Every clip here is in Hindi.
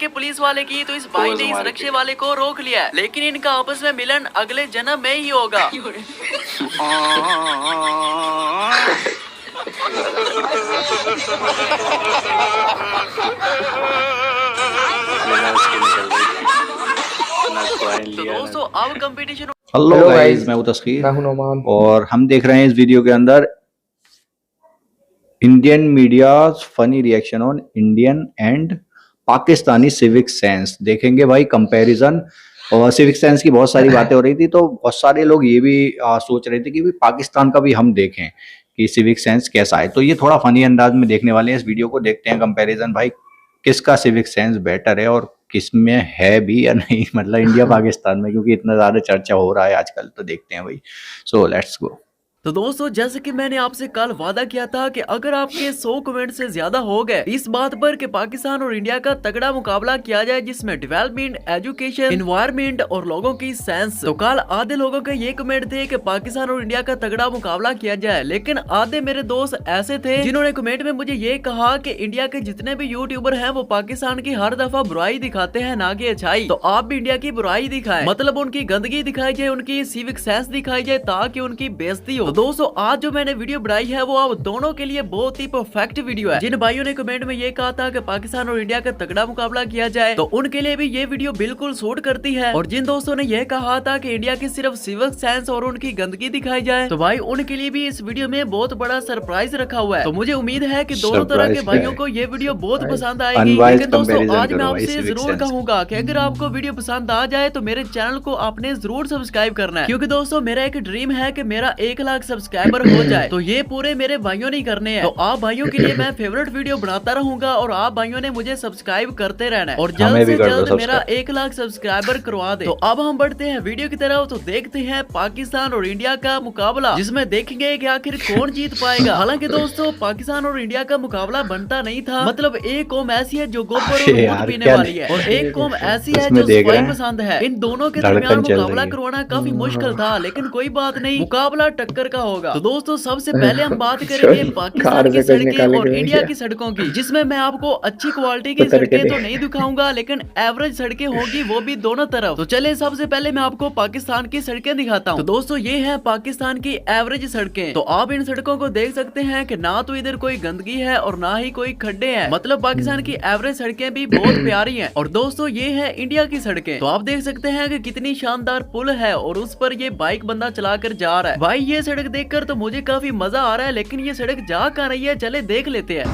के पुलिस वाले की, तो इस भाई ने इस रक्षे वाले को रोक लिया, लेकिन इनका आपस में मिलन अगले जन्म में ही होगा। तो दोस्तों अब कंपटीशन। हेलो गाइस, मैं हूं तस्कीर, मैं हूं नोमान, और हम देख रहे हैं इस वीडियो के अंदर Indian media's funny reaction on Indian and Pakistani civic sense. देखेंगे भाई कंपैरिजन, और सिविक सेंस की बहुत सारी बातें हो रही थी, तो बहुत सारे लोग ये भी सोच रहे थे कि भाई पाकिस्तान का भी हम देखें कि सिविक सेंस कैसा है। तो ये थोड़ा फनी अंदाज में देखने वाले हैं इस वीडियो को। देखते हैं कंपैरिजन, भाई किसका सिविक सेंस बेटर है और किसमें है भी या नहीं, मतलब इंडिया पाकिस्तान में, क्योंकि इतना ज्यादा चर्चा हो रहा है आजकल। तो देखते हैं भाई, सो लेट्स गो। तो दोस्तों जैसे कि मैंने आपसे कल वादा किया था कि अगर आपके 100 कमेंट से ज्यादा हो गए इस बात पर कि पाकिस्तान और इंडिया का तगड़ा मुकाबला किया जाए, जिसमें डेवलपमेंट, एजुकेशन, एनवायरमेंट और लोगों की सेंस। तो कल आधे लोगों के ये कमेंट थे कि पाकिस्तान और इंडिया का तगड़ा मुकाबला किया जाए, लेकिन आधे मेरे दोस्त ऐसे थे जिन्होंने कमेंट में मुझे ये कहा कि इंडिया के जितने भी यूट्यूबर हैं वो पाकिस्तान की हर दफा बुराई दिखाते हैं, ना कि अच्छाई। तो आप भी इंडिया की बुराई दिखाएं, मतलब उनकी गंदगी दिखाई जाए, उनकी सिविक सेंस दिखाई जाए, ताकि उनकी बेइज्जती हो। दोस्तों आज जो मैंने वीडियो बनाई है वो आप दोनों के लिए बहुत ही परफेक्ट वीडियो है। जिन भाइयों ने कमेंट में ये कहा था कि पाकिस्तान और इंडिया का तगड़ा मुकाबला किया जाए, तो उनके लिए भी ये वीडियो बिल्कुल सूट करती है। और जिन दोस्तों ने ये कहा था कि इंडिया की सिर्फ सिविक सेंस और उनकी गंदगी दिखाई जाए, तो भाई उनके लिए भी इस वीडियो में बहुत बड़ा सरप्राइज रखा हुआ है। तो मुझे उम्मीद है कि दोनों तरह के भाइयों को ये वीडियो बहुत पसंद आएगी। लेकिन दोस्तों आज मैं आपसे जरूर कहूंगा कि अगर आपको वीडियो पसंद आ जाए तो मेरे चैनल को आपने जरूर सब्सक्राइब करना है, क्योंकि दोस्तों मेरा एक ड्रीम है कि मेरा 1 लाख सब्सक्राइबर हो जाए। तो ये पूरे मेरे भाइयों ने करने हैं। तो आप भाइयों के लिए मैं फेवरेट वीडियो बनाता रहूंगा और आप भाइयों ने मुझे सब्सक्राइब करते रहना है, और जल्द से जल्द मेरा 1 लाख सब्सक्राइबर करवा दे। तो अब हम बढ़ते हैं वीडियो की तरफ। तो देखते हैं पाकिस्तान और इंडिया का मुकाबला, जिसमें देखेंगे कि आखिर कौन जीत पाएगा। हालांकि दोस्तों पाकिस्तान और इंडिया का मुकाबला बनता नहीं था, मतलब एक कौम ऐसी है जो गोबर और दूध पीने वाली है, और एक कौम ऐसी है जो सफाई पसंद है। इन दोनों के दरमियान मुकाबला करवाना काफी मुश्किल था, लेकिन कोई बात नहीं, मुकाबला टक्कर का होगा। तो दोस्तों सबसे पहले हम बात करेंगे पाकिस्तान की सड़कें और इंडिया की सड़कों की, जिसमें मैं आपको अच्छी क्वालिटी की सड़कें तो नहीं दिखाऊंगा, लेकिन एवरेज सड़कें होगी, वो भी दोनों तरफ। तो चले सबसे पहले मैं आपको पाकिस्तान की सड़कें दिखाता हूँ। तो दोस्तों ये है पाकिस्तान की एवरेज सड़कें। तो आप इन सड़कों को देख सकते हैं कि ना तो इधर कोई गंदगी है और ना ही कोई खड्डे हैं, मतलब पाकिस्तान की एवरेज सड़कें भी बहुत प्यारी है। और दोस्तों ये है इंडिया की सड़कें। तो आप देख सकते हैं कि कितनी शानदार पुल है और उस पर ये बाइक बंदा चलाकर जा रहा है। भाई ये सड़क देखकर तो मुझे काफी मजा आ रहा है, लेकिन ये सड़क जा कहाँ रही है, चले देख लेते हैं।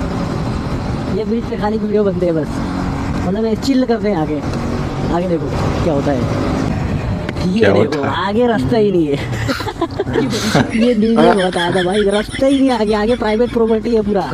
ये बीच में खाली वीडियो बनते हैं बस, मतलब चिल करते हैं। आगे आगे देखो क्या होता है, ये देखो आगे रास्ता ही नहीं है। ये दिल में बताया था भाई, रास्ता ही नहीं आगे, आगे प्राइवेट प्रॉपर्टी है पूरा।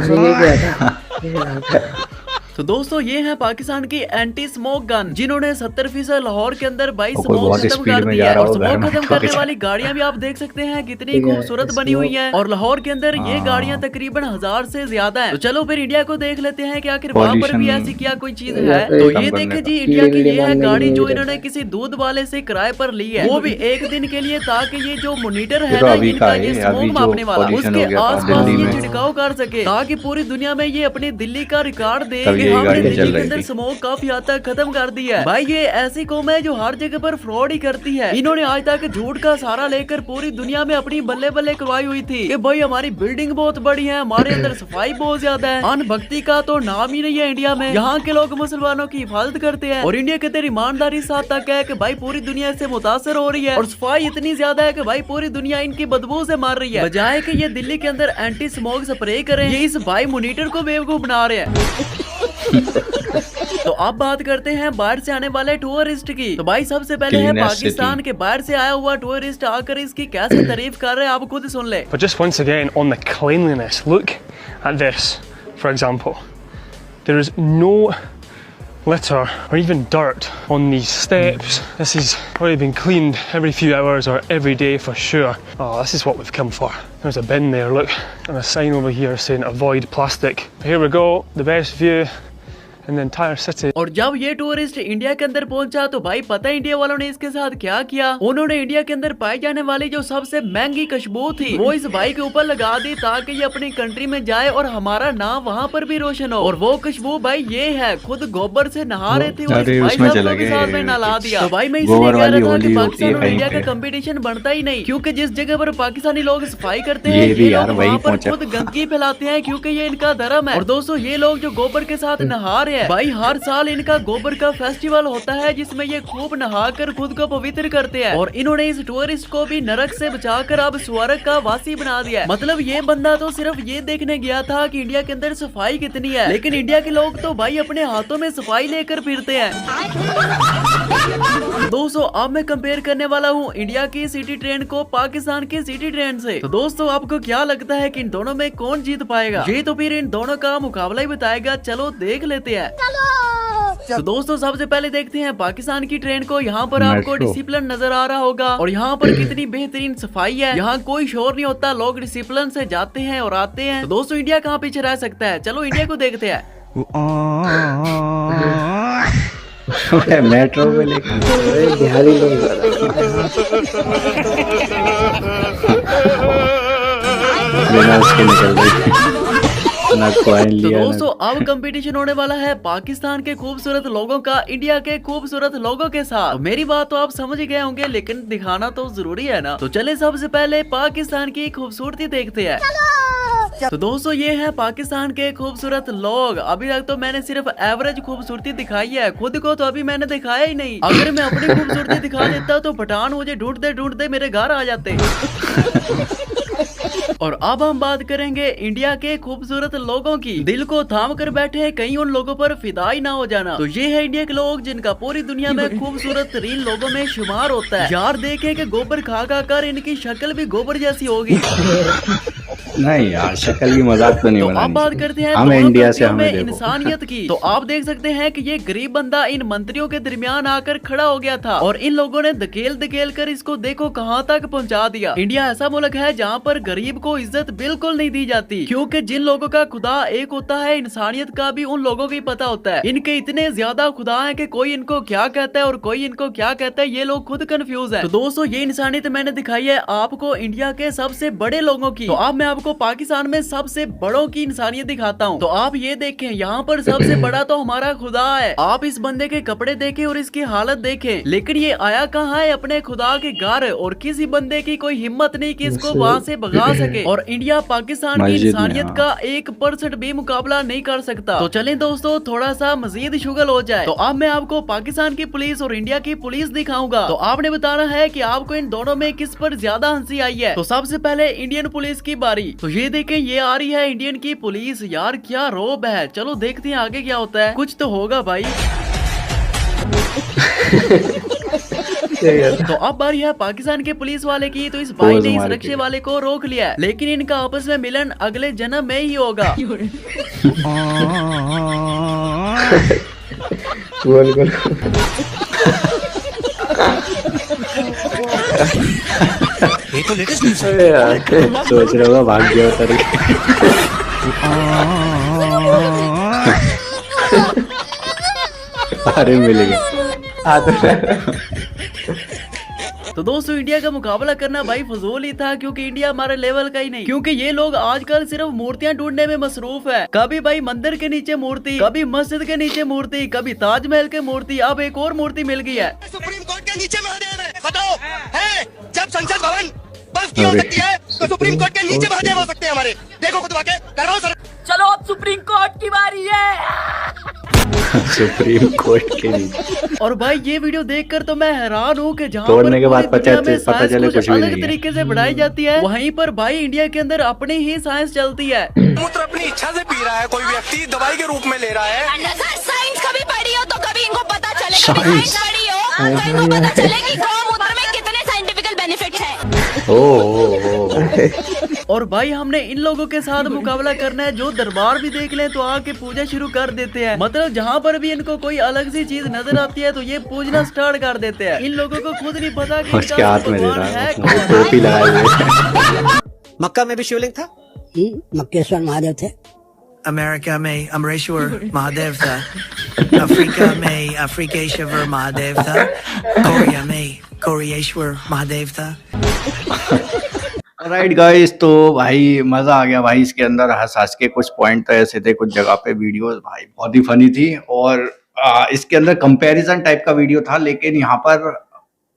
तो दोस्तों ये है पाकिस्तान की एंटी स्मोक गन, जिन्होंने 70% लाहौर के अंदर 22 स्मोक खत्म कर दिया है। और स्मोक खत्म करने वाली गाड़ियां भी आप देख सकते हैं कितनी खूबसूरत बनी हुई हैं, और लाहौर के अंदर ये गाड़ियां तकरीबन 1000 से ज्यादा हैं। तो चलो फिर इंडिया को देख लेते हैं कि आखिर वहाँ पर भी ऐसी क्या कोई चीज है। तो ये देखे जी, इंडिया की ये है गाड़ी जो इन्होंने किसी दूध वाले से किराए पर ली है, वो भी एक दिन के लिए, ताकि ये जो मॉनिटर है ना इनका, ये स्मोक मापने वाला, उसके आस पास ये छिड़काव कर सके, ताकि पूरी दुनिया में ये अपनी दिल्ली का रिकॉर्ड दे। दिल्ली के अंदर स्मोक काफी हद तक खत्म कर दी है। भाई ये ऐसी कौम है जो हर जगह पर फ्रॉड ही करती है। इन्होंने आज तक झूठ का सहारा लेकर पूरी दुनिया में अपनी बल्ले बल्ले करवाई हुई थी कि भाई हमारी बिल्डिंग बहुत बड़ी है, हमारे अंदर सफाई बहुत ज्यादा है। अनभक्ति का तो नाम ही नहीं है इंडिया में। यहाँ के लोग मुसलमानों की हिफाजत करते हैं, और इंडिया के अंदर ईमानदारी साथ तक है कि भाई पूरी दुनिया इससे मुतासर हो रही है, और सफाई इतनी ज्यादा है कि भाई पूरी दुनिया इनकी बदबू से मार रही है। बजाय कि ये दिल्ली के अंदर एंटी स्मोक स्प्रे करें, ये इस भाई मॉनिटर को बेवकूफ बना रहे हैं। तो अब बात करते हैं बाहर से आने वाले टूरिस्ट की। तो भाई सबसे पहले है पाकिस्तान के बाहर से आया हुआ टूरिस्ट आकर इसकी कैसे तारीफ कर रहे हैं, आप खुद सुन ले। But just once again on the cleanliness, look at this, for example. There is no litter or even dirt on these steps. This has already been cleaned every few hours or every day for sure. Oh, this is what we've come for. There's a bin there, look, and a sign over here saying avoid plastic. Here we go, the best view in the entire city. और जब ये टूरिस्ट इंडिया के अंदर पहुंचा तो भाई पता है इंडिया वालों ने इसके साथ क्या किया। उन्होंने इंडिया के अंदर पाई जाने वाली जो सबसे महंगी खुशबू थी वो इस भाई के ऊपर लगा दी ताकि ये अपनी कंट्री में जाए और हमारा नाम वहाँ पर भी रोशन हो। और वो खुशबू भाई ये है, खुद गोबर से नहा रहे थे और इस भाई साहब के साथ में नहला दिया। तो भाई मैं इसलिए कह रहा था कि पाकिस्तान और इंडिया का कंपटीशन बनता ही नहीं, क्योंकि जिस जगह पर पाकिस्तानी लोग सफाई करते हैं ये लोग वहाँ पर खुद गंदगी फैलाते हैं, क्योंकि ये इनका धर्म है। और दोस्तों ये लोग जो गोबर के साथ नहा रहे हैं भाई, हर साल इनका गोबर का फेस्टिवल होता है जिसमें ये खूब नहाकर खुद को पवित्र करते हैं। और इन्होंने इस टूरिस्ट को भी नरक से बचाकर अब स्वर्ग का वासी बना दिया है। मतलब ये बंदा तो सिर्फ ये देखने गया था कि इंडिया के अंदर सफाई कितनी है, लेकिन इंडिया के लोग तो भाई अपने हाथों में सफाई लेकर फिरते हैं। दोस्तों अब मैं कंपेयर करने वाला हूँ इंडिया की सिटी ट्रेन को पाकिस्तान की सिटी ट्रेन से। तो दोस्तों आपको क्या लगता है कि इन दोनों में कौन जीत पाएगा? ये तो फिर इन दोनों का मुकाबला ही बताएगा। चलो देख लेते हैं। तो दोस्तों सबसे पहले देखते हैं पाकिस्तान की ट्रेन को। यहाँ पर आपको डिसिप्लिन नजर आ रहा होगा और यहाँ पर कितनी बेहतरीन सफाई है। यहाँ कोई शोर नहीं होता, लोग डिसिप्लिन से जाते हैं और आते हैं। तो दोस्तों इंडिया कहाँ पीछे रह सकता है? चलो इंडिया को देखते हैं। मेट्रो में लेकिन बिहारी लोग बिना उसके निकल रहे। तो दोस्तों अब कंपटीशन होने वाला है पाकिस्तान के खूबसूरत लोगों का इंडिया के खूबसूरत लोगों के साथ। मेरी बात तो आप समझ गए होंगे, लेकिन दिखाना तो जरूरी है ना। तो चले सबसे पहले पाकिस्तान की खूबसूरती देखते हैं। तो दोस्तों ये है पाकिस्तान के खूबसूरत लोग। अभी तक तो मैंने सिर्फ एवरेज खूबसूरती दिखाई है, खुद को तो अभी मैंने दिखाया ही नहीं। अगर मैं अपनी खूबसूरती दिखा देता तो पठान मुझे ढूंढते ढूंढते मेरे घर आ जाते। और अब हम बात करेंगे इंडिया के खूबसूरत लोगों की। दिल को थाम कर बैठे कहीं उन लोगों पर फिदा ही ना हो जाना। तो ये है इंडिया के लोग जिनका पूरी दुनिया में खूबसूरत तरीन लोगों में शुमार होता है। यार देखे कि गोबर खा खा कर इनकी शक्ल भी गोबर जैसी होगी। नहीं यार शक्ल की मजाक तो नहीं तो बनानी। अब बात करते हैं हमें इंडिया से हमें इंसानियत की। तो आप देख सकते हैं कि ये गरीब बंदा इन मंत्रियों के दरमियान आकर खड़ा हो गया था और इन लोगों ने धकेल धकेल कर इसको देखो कहां तक पहुंचा दिया। इंडिया ऐसा मुल्क है जहां पर गरीब को इज्जत बिल्कुल नहीं दी जाती, क्योंकि जिन लोगों का खुदा एक होता है इंसानियत का भी उन लोगों को ही पता होता है। इनके इतने ज्यादा खुदा हैं कि कोई इनको क्या कहता है और कोई इनको क्या कहता है ये लोग खुद कंफ्यूज है। तो दोस्तों ये इंसानियत मैंने दिखाई है आपको इंडिया के सबसे बड़े लोगों की। तो अब मैं आपको पाकिस्तान में सबसे बड़ों की इंसानियत दिखाता हूँ। तो आप ये देखें यहाँ पर सबसे बड़ा तो हमारा खुदा है। आप इस बंदे के कपड़े देखें और इसकी हालत देखें, लेकिन ये आया कहाँ है? अपने खुदा के घर। और किसी बंदे की कोई हिम्मत नहीं कि इसको वहाँ से भगा सके। और इंडिया पाकिस्तान की इंसानियत का 1% भी मुकाबला नहीं कर सकता। तो चलें दोस्तों थोड़ा सा मजीद शुगल हो जाए। तो अब मैं आपको पाकिस्तान की पुलिस और इंडिया की पुलिस दिखाऊंगा। तो आपने बताना है कि आपको इन दोनों में किस पर ज्यादा हंसी आई है। तो सबसे पहले इंडियन पुलिस की बारी। तो ये देखें ये आ रही है इंडियन की पुलिस। यार क्या रोब है। चलो देखते हैं आगे क्या होता है, कुछ तो होगा भाई। तो अब बारी है पाकिस्तान के पुलिस वाले की। तो इस भाई ने इस रिक्शे वाले को रोक लिया है, लेकिन इनका आपस में मिलन अगले जन्म में ही होगा। ये तो लेटेस्ट सोच रहा होगा भाग गया उतर अरे मिल गया। तो दोस्तों इंडिया का मुकाबला करना भाई फजूल ही था, क्योंकि इंडिया हमारे लेवल का ही नहीं। क्योंकि ये लोग आजकल सिर्फ मूर्तियां ढूंढने में मसरूफ है। कभी भाई मंदिर के नीचे मूर्ति, कभी मस्जिद के नीचे मूर्ति, कभी ताजमहल के मूर्ति, अब एक और मूर्ति मिल गई है। सुप्रीम कोर्ट के नीचे महादेव है, बताओ है? जब संसद भवन बर्फ की हो सकती है तो सुप्रीम कोर्ट के नीचे महादेव हो सकते हैं हमारे। देखो खुद वाके करवाओ सर। चलो अब सुप्रीम कोर्ट की बारी है। सुप्रीम कोर्ट के नीचे। और भाई ये वीडियो देखकर तो मैं हैरान हूँ कि जहाँ तोड़ने के बाद पता चले कुछ भी अलग नहीं तरीके से बढ़ाई जाती है, वहीं पर भाई इंडिया के अंदर अपनी ही साइंस चलती है। मूत्र अपनी इच्छा से पी रहा है, कोई व्यक्ति दवाई के रूप में ले रहा है। साइंस कभी पढ़ी हो तो कभी इनको पता चले, साइंस पढ़ी हो तो इनको पता चले कि गौमूत्र में कितने साइंटिफिकल बेनिफिट है। और भाई हमने इन लोगों के साथ मुकाबला करना है जो दरबार भी देख लें तो आके पूजा शुरू कर देते हैं। मतलब जहाँ पर भी इनको कोई अलग सी चीज नजर आती है तो ये पूजना स्टार्ट कर देते हैं। इन लोगों को खुद नहीं पता कि उसके हाथ में दे रहा है मक्का में भी शिवलिंग था। मक्केश्वर महादेव थे। अमेरिका में अमरेश्वर महादेव था, अफ्रीका में अफ्रीकेश्वर महादेव था, कोरिया में कोरियेश्वर महादेव था। राइट गाइस, तो भाई मजा आ गया भाई इसके अंदर। हंस हंस के कुछ पॉइंट तो ऐसे थे कुछ जगह पे, वीडियोस भाई बहुत ही फनी थी। और इसके अंदर कंपैरिजन टाइप का वीडियो था, लेकिन यहाँ पर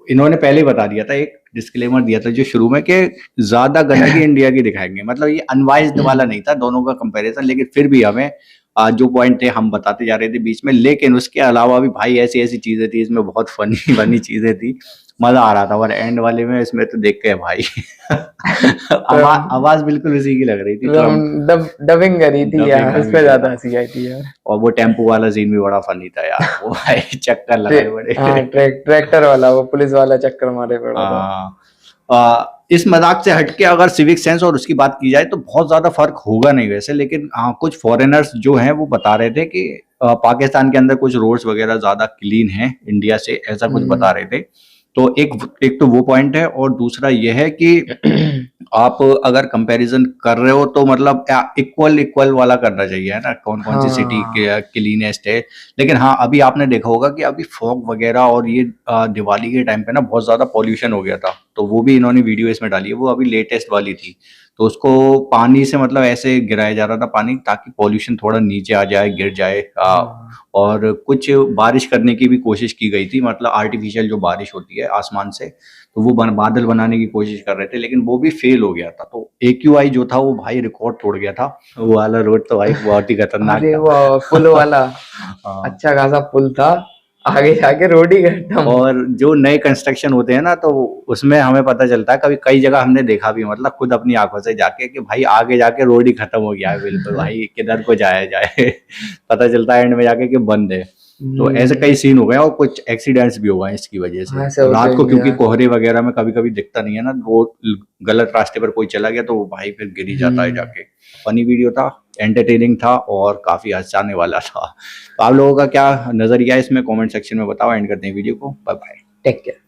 इन्होंने पहले ही बता दिया था, एक डिस्क्लेमर दिया था जो शुरू में, कि ज्यादा गंदगी इंडिया की दिखाएंगे। मतलब ये अनवाइज्ड वाला नहीं था दोनों का कंपैरिजन, लेकिन फिर भी हमें जो पॉइंट थे हम बताते जा रहे थे बीच में। लेकिन उसके अलावा भी भाई ऐसी ऐसी चीजें थी इसमें, बहुत फनी फनी चीजें थी, मजा आ रहा था। और एंड वाले में इसमें तो देख के भाई आवाज बिल्कुल उसी की लग रही थी, तो डबिंग करी थी यार, उस पे ज्यादा हंसी आई थी यार। और वो टेम्पो वाला सीन भी बड़ा फनी था यार, वो भाई चक्कर लगाए बड़े। हाँ, ट्रैक्टर वाला, वो पुलिस वाला चक्कर मारे पड़ा। इस मजाक से हटके अगर सिविक सेंस और उसकी बात की जाए तो बहुत ज्यादा फर्क होगा नहीं वैसे, लेकिन हाँ कुछ फॉरेनर्स जो हैं वो बता रहे थे कि पाकिस्तान के अंदर कुछ रोड्स वगैरह ज्यादा क्लीन हैं इंडिया से, ऐसा कुछ बता रहे थे। तो एक तो वो पॉइंट है, और दूसरा ये है कि आप अगर कंपैरिजन कर रहे हो तो मतलब इक्वल वाला करना चाहिए, है ना, कौन कौन सी सिटी क्लीनेस्ट है। लेकिन हाँ अभी आपने देखा होगा कि अभी फॉग वगैरह और ये दिवाली के टाइम पे ना बहुत ज्यादा पॉल्यूशन हो गया था, तो वो भी इन्होंने वीडियो इसमें डाली है। वो अभी लेटेस्ट वाली थी, तो उसको पानी से मतलब ऐसे गिराया जा रहा था पानी, ताकि पॉल्यूशन थोड़ा नीचे आ जाए, गिर जाए। और कुछ बारिश करने की भी कोशिश की गई थी, मतलब आर्टिफिशियल जो बारिश होती है आसमान से, तो वो बादल बनाने की कोशिश कर रहे थे, लेकिन वो भी फेल हो गया था। तो AQI जो था वो भाई रिकॉर्ड तोड़ गया था। वो वाला रोड तो भाई बहुत ही खतरनाक अरे था। वो पुल वाला अच्छा खासा पुल था, आगे जाके रोड ही खत्म। और जो नए कंस्ट्रक्शन होते हैं ना, तो उसमें हमें पता चलता है, कभी कई जगह हमने देखा भी, मतलब खुद अपनी आंखों से जाके, कि भाई आगे जाके रोड ही खत्म हो गया है बिल्कुल, भाई किधर को जाया जाए। पता चलता है एंड में जाके कि बंद है। तो ऐसे कई सीन हो गए, और कुछ एक्सीडेंट्स भी हो गए इसकी वजह से रात को, क्योंकि कोहरे वगैरह में कभी कभी दिखता नहीं है ना, रोड गलत रास्ते पर कोई चला गया तो भाई फिर गिर ही जाता है जाके। फनी वीडियो था, एंटरटेनिंग था, और काफी हंसाने वाला था। तो आप लोगों का क्या नजरिया है इसमें, कमेंट सेक्शन में बताओ। एंड करते हैं वीडियो को, बाय बाय, टेक केयर।